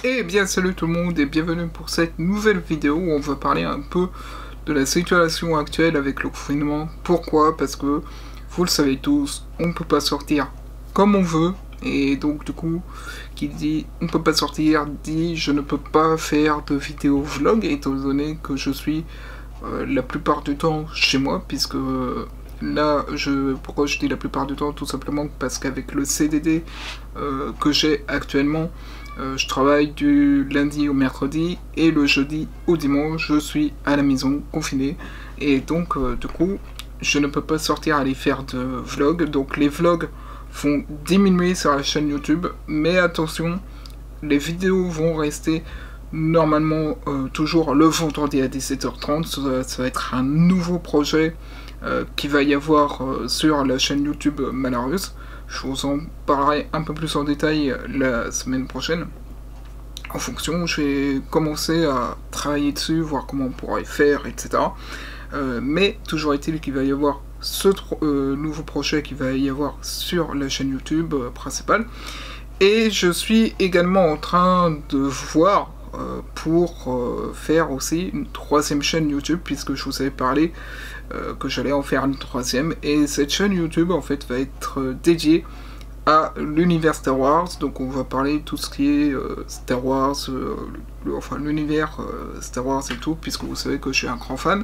Eh bien salut tout le monde et bienvenue pour cette nouvelle vidéo où on va parler un peu de la situation actuelle avec le confinement. Pourquoi? Parce que, vous le savez tous, on ne peut pas sortir comme on veut. Et donc du coup, qui dit on ne peut pas sortir, dit je ne peux pas faire de vidéo vlog étant donné que je suis la plupart du temps chez moi, puisque là, pourquoi je dis la plupart du temps? Tout simplement parce qu'avec le CDD que j'ai actuellement, je travaille du lundi au mercredi et le jeudi au dimanche, je suis à la maison, confiné. Et donc, du coup, je ne peux pas sortir aller faire de vlogs. Donc les vlogs vont diminuer sur la chaîne YouTube. Mais attention, les vidéos vont rester normalement toujours le vendredi à 17h30. Ça va être un nouveau projet qu'il va y avoir sur la chaîne YouTube Malarius. Je vous en parlerai un peu plus en détail la semaine prochaine. En fonction, je vais commencer à travailler dessus, voir comment on pourrait faire, etc. Mais toujours est-il qu'il va y avoir ce nouveau projet qui va y avoir sur la chaîne YouTube principale. Et je suis également en train de voir pour faire aussi une troisième chaîne YouTube, puisque je vous avais parlé que j'allais en faire une troisième. Et cette chaîne YouTube en fait va être dédiée à l'univers Star Wars. Donc on va parler de tout ce qui est Star Wars, enfin l'univers Star Wars et tout, puisque vous savez que je suis un grand fan.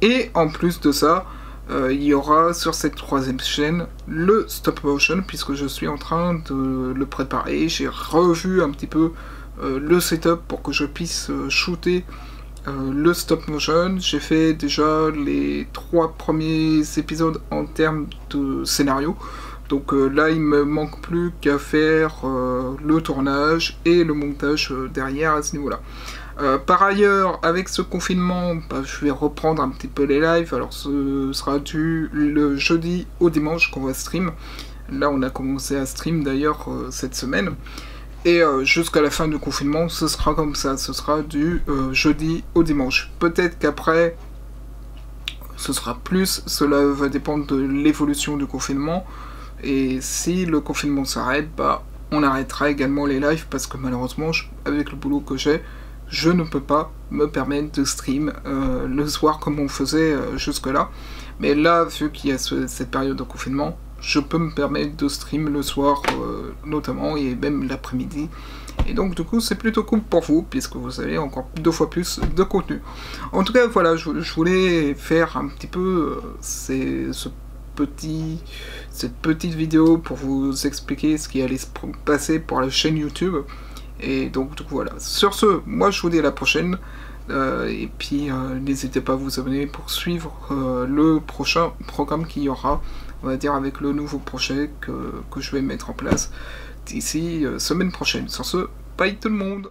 Et en plus de ça, il y aura sur cette troisième chaîne le stop motion, puisque je suis en train de le préparer. J'ai revu un petit peu le setup pour que je puisse shooter le stop motion. J'ai fait déjà les 3 premiers épisodes en termes de scénario. Donc là, il me manque plus qu'à faire le tournage et le montage derrière à ce niveau-là. Par ailleurs, avec ce confinement, je vais reprendre un petit peu les lives. Alors ce sera le jeudi au dimanche qu'on va stream. Là, on a commencé à stream d'ailleurs cette semaine. Et jusqu'à la fin du confinement, ce sera comme ça. Ce sera du jeudi au dimanche. Peut-être qu'après, ce sera plus. Cela va dépendre de l'évolution du confinement. Et si le confinement s'arrête, on arrêtera également les lives parce que malheureusement, avec le boulot que j'ai, je ne peux pas me permettre de stream le soir comme on faisait jusque-là. Mais là, vu qu'il y a cette période de confinement, je peux me permettre de stream le soir notamment et même l'après-midi. Et donc du coup c'est plutôt cool pour vous puisque vous avez encore 2 fois plus de contenu. En tout cas voilà, je voulais faire un petit peu cette petite vidéo pour vous expliquer ce qui allait se passer pour la chaîne YouTube. Et donc voilà, sur ce, moi je vous dis à la prochaine. Et puis n'hésitez pas à vous abonner pour suivre le prochain programme qu'il y aura, on va dire avec le nouveau projet que je vais mettre en place d'ici semaine prochaine. Sur ce, bye tout le monde!